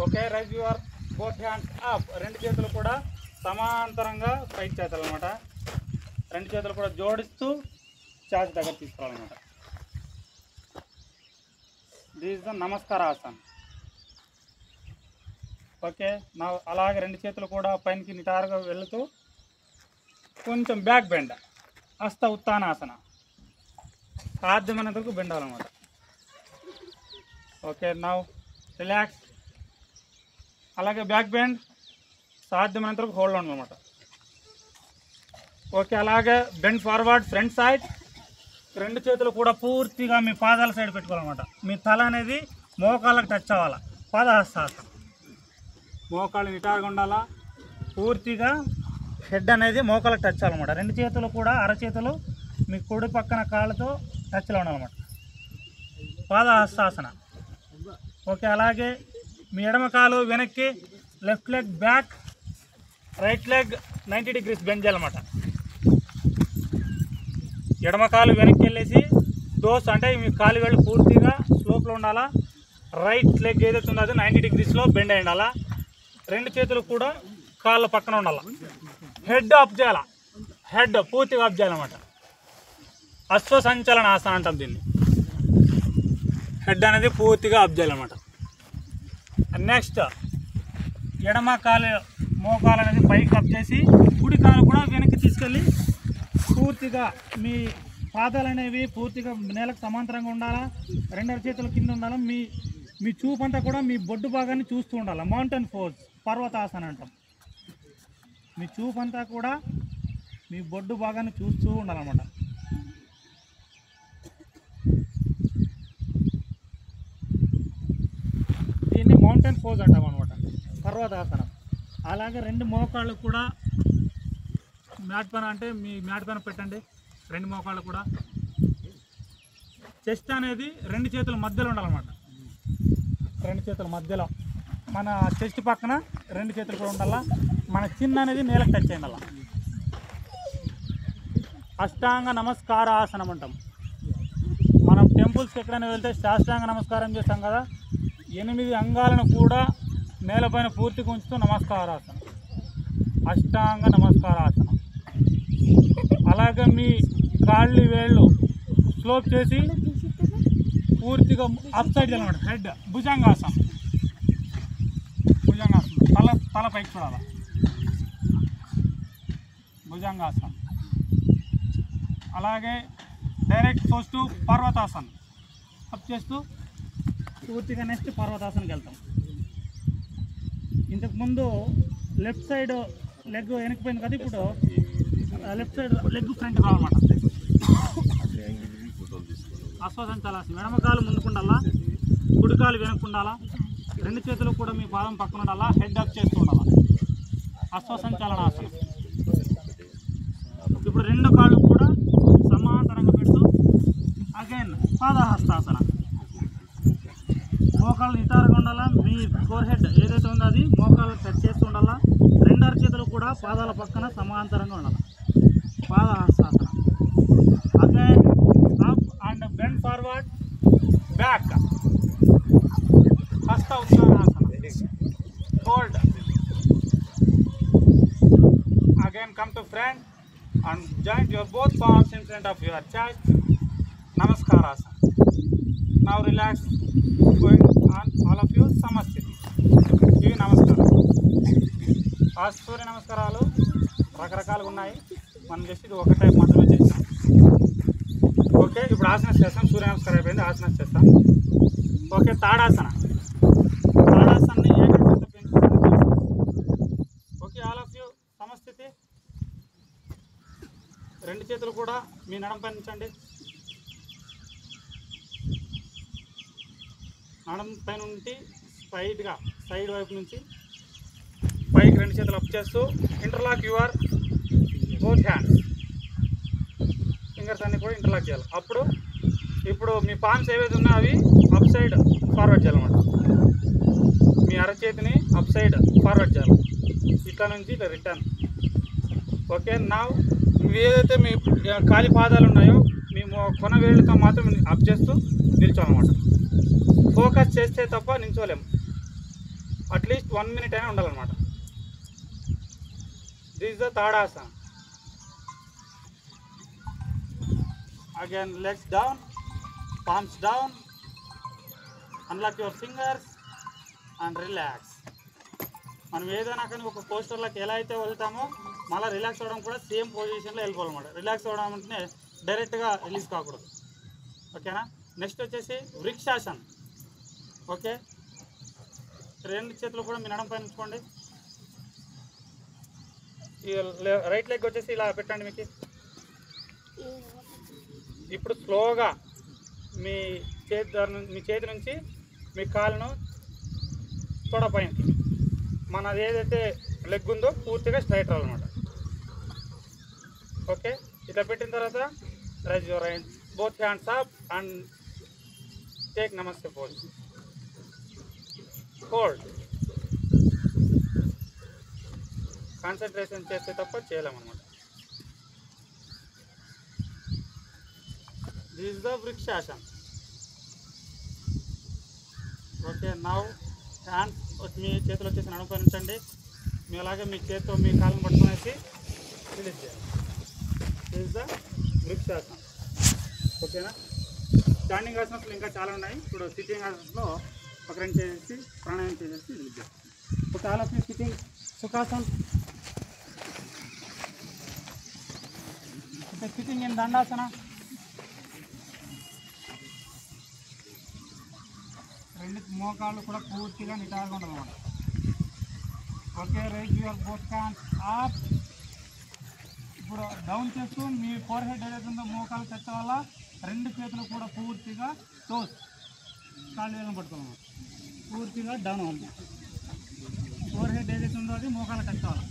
Okay, raise your both hands up. రెండు చేతులు కూడా సమాంతరంగా పైకి చేతాలన్నమాట. రెండు చేతులు కూడా జోడిస్తూ ఛాతీ దగ్గర తీసుకోవాలన్నమాట. దిస్ ఇస్ ద నమస్కార ఆసన్. ఓకే, నా అలాగే రెండు చేతులు కూడా పైనకి నిటారుగా వెళుతూ కొంచెం బ్యాక్ బెండ్, హస్త ఉత్తానాసన, సాధ్యమైనంత వరకు బెండ్ అవ్వాలన్నమాట. Okay, now relax. అలాగే బ్యాక్ బెండ్, సాధ్యమైనంత వరకు హోల్డ్ అన్నమాట. ఓకే, అలాగే బెండ్ ఫార్వర్డ్ ఫ్రంట్ సైడ్. రెండు చేతులు కూడా పూర్తిగా మీ పాదాల సైడ్ పెట్టుకోవాలన్నమాట. మీ తల అనేది మోకాళ్ళకి టచ్ అవ్వాలి. పాదహస్తాసనం. మోకాళ్ళు నిటారుగా ఉండాలా. పూర్తిగా హెడ్ అనేది మోకాళ్ళకి టచ్ అవ్వాలన్నమాట. రెండు చేతులు కూడా అరచేతులు మీ కుడి పక్కన కాళ్ళతో టచ్లో ఉండాలన్నమాట. పాదహస్తాసన. ఓకే, అలాగే మీ ఎడమ కాలు వెనక్కి, left leg back, right leg 90 degrees bend చేయాలన్నమాట. ఎడమ కాలు వెనక్కి వెళ్ళేసి టోస్ అంటే మీ కాలు వేళ్ళు పూర్తిగా స్లోప్లో ఉండాలా. రైట్ లెగ్ ఏదైతే ఉందో అది 90 degreesలో బెండ్ అయి ఉండాలా. రెండు చేతులు కూడా కాళ్ళ పక్కన ఉండాలి. హెడ్ అప్ చేయాలి. హెడ్ పూర్తిగా అప్ చేయాలన్నమాట. అశ్వసంచలన ఆసనం అంటాం దీన్ని. హెడ్ అనేది పూర్తిగా అప్ చేయాలన్నమాట. నెక్స్ట్ ఎడమ కాలు మోకాలు అనేది పైకి అప్ చేసి కుడి కాలు కూడా వెనక్కి తీసుకెళ్ళి పూర్తిగా మీ పాదాలు అనేవి పూర్తిగా నేలకు సమాంతరంగా ఉండాలా. రెండు చేతుల కింద ఉండాలా. మీ చూపు అంతా కూడా మీ బొడ్డు భాగాన్ని చూస్తూ ఉండాలి. మౌంటైన్ పోజ్, పర్వతాసన అంటాం. మీ చూపు అంతా కూడా మీ బొడ్డు భాగాన్ని చూస్తూ ఉండాలన్నమాట. దీన్ని మౌంటైన్ పోజ్ అంటాం అనమాట, పర్వతాసనం. అలాగే రెండు మోకాళ్ళు కూడా మ్యాట్ పైన అంటే మీ మ్యాట్ పైన పెట్టండి. రెండు మోకాళ్ళు కూడా. చెస్ట్ అనేది రెండు చేతుల మధ్యలో ఉండాలన్నమాట. రెండు చేతుల మధ్యలో మన చెస్ట్ పక్కన రెండు చేతులు కూడా ఉండాలా. మన చిన్న అనేది నేలకు టచ్ అయ్యిండాల. అష్టాంగ నమస్కార ఆసనం అంటాం. మనం టెంపుల్స్కి ఎక్కడైనా వెళ్తే సాష్టాంగ నమస్కారం చేస్తాం కదా. 8 అంగాలను కూడా నేలపైన పూర్తిగా ఉంచుతూ నమస్కారాసనం, అష్టాంగ నమస్కారాసనం. అలాగే మీ కాళ్ళు వేళ్ళు స్లోప్ చేసి పూర్తిగా అప్ సైడ్ అనమాట. హెడ్ భుజంగాసనం. భుజంగాసనం, తల పైకి చూడాలి. భుజంగాసనం. అలాగే డైరెక్ట్ చూస్తూ పర్వతాసనం అప్ చేస్తూ పూర్తిగా నెక్స్ట్ పర్వతాసనకి వెళ్తాం. ఇంతకుముందు లెఫ్ట్ సైడ్ లెగ్ వెనక్కిపోయింది కదా, ఇప్పుడు లెఫ్ట్ సైడ్ లెగ్ ఫ్రంట్ కావాలన్నమాట. అశ్వసంచాలాసనం. ఎడమకాలు ముందుకుండాలా, కుడికాలు వెనక్కుండాలా. రెండు చేతులు కూడా మీ పాదం పక్కన ఉండాలా. హెడ్ అప్ చేస్తూ ఉండాలా. అశ్వసంచాలనాసనం. ఇప్పుడు రెండు కాళ్ళు కూడా సమాంతరంగా పెడుతూ అగైన్ పాదహస్తాసన. మోకాళ్ళు నిటారుగా ఉండాలా. మీ ఫోర్ హెడ్ ఏదైతే ఉందో అది మోకాళ్ళు టచ్ చేస్తూ ఉండాలా. రెండు అరచేతులు కూడా పాదాల పక్కన సమాంతరంగా ఉండాలి. Padahastasana. Again up and bend forward back. Hasta Uttanasana. Hold. Again come to front and join your both palms in front of your chest. Namaskarasana. Now relax. Going on all of you Samasthiti. ఇవి నమస్కారాలు. ఆ సూర్య నమస్కారాలు రకరకాలుగా ఉన్నాయి. మనం జస్ట్ ఇది ఒక type మాత్రమే చేస్తాం. ఓకే, ఇప్పుడు ఆసన చేస్తాం. సూర్య నమస్కారం అయిపోయింది. ఆసన చేస్తాం. ఓకే, తాడాసన. తాడాసనని ఏకాగ్రత పెంచుతుంది. Okay, all of you Samasthiti. రెండు చేతులు కూడా మీ నడం పైన ఉంచండి. నడం పైన ఉండి స్ట్రైట్గా సైడ్ వైపు నుంచి పైకి రెండు చేతులు అప్ చేస్తూ interlock your both hands. Fingers అన్నీ కూడా ఇంటర్లాక్ చేయాలి. ఇప్పుడు మీ పామ్స్ ఏవైతే ఉన్నాయో అవి అప్ సైడ్ ఫార్వర్డ్ చేయాలన్నమాట. మీ అరచేతిని అప్ సైడ్ ఫార్వర్డ్ చేయాలి. ఇట్లా నుంచి ఇట్లా రిటర్న్. ఓకే, నా ఏదైతే మీ కాలి పాదాలు ఉన్నాయో మీ కొన వేళ్ళతో మాత్రం అప్ చేస్తూ నిల్చోాలన్నమాట. ఫోకస్ చేస్తే తప్ప నిల్చోలేము. అట్లీస్ట్ 1 minute అయినా ఉండాలన్నమాట. This is the tadasana. Again legs down, palms down, unlock your fingers and relax. మనం ఏదైనా కానీ ఒక పోస్టర్లోకి ఎలా అయితే వెళ్తామో మళ్ళీ రిలాక్స్ అవ్వడం కూడా సేమ్ పొజిషన్లో వెళ్ళిపోవాలన్నమాట. రిలాక్స్ అవ్వడం అంటే డైరెక్ట్గా రిలీజ్ కాకూడదు. ఓకేనా. నెక్స్ట్ వచ్చేసి వృక్షాసన్. ఓకే, 2 చేతులు కూడా మీ నడం పైన ఉంచుకోండి. ఈ రైట్ లెగ్ వచ్చేసి ఇలా పెట్టండి మీకు. ఇప్పుడు స్లోగా మీ చేతి నుంచి మీ కాలును తొడ పైనకి, మనది ఏదైతే లెగ్ ఉందో పూర్తిగా స్ట్రైట్ రావాలన్నమాట. ఓకే, ఇట్లా పెట్టిన తర్వాత raise your both hands up and take namaste pose. Hold. Concentration చేస్తే తప్ప చేయలేమన్నమాట. This is the Vrikshasan. Okay, now hands మీ చేతులు వచ్చేసి నడుము పైన ఉంచండి. మీ అలాగే మీ చేతితో మీ కాళ్ళను పట్టుకునేసి రిలీజ్ చేయాలి. This is the Vrikshasan. ఓకేనా. స్టాండింగ్ ఆసనాలు ఇంకా చాలా ఉన్నాయి. ఇప్పుడు సిట్టింగ్ ఆసనంలో ఒక 2 చేసి ప్రాణాయామం చేసేసి రిలీజ్ చేయాలి. Okay, all of you sitting Sukhasan. Okay, sitting in Dandasana. 2 మోకాళ్ళు కూడా పూర్తిగా నిటారుగా ఉండాలన్నమాట. Okay, raise your both hands up. ఇప్పుడు డౌన్ చేస్తూ మీ ఫోర్ హెడ్ ఏదైతే ఉందో మోకాలు టచ్ వల్ల 2 చేతులు కూడా పూర్తిగా టోస్ కాళ్ళు వేగం పట్టుకోవాలి. పూర్తిగా డౌన్ అవ్వాలి. ఫోర్ హెడ్ ఏదైతే ఉందో అది మోకాలు టచ్ అవ్వాలి.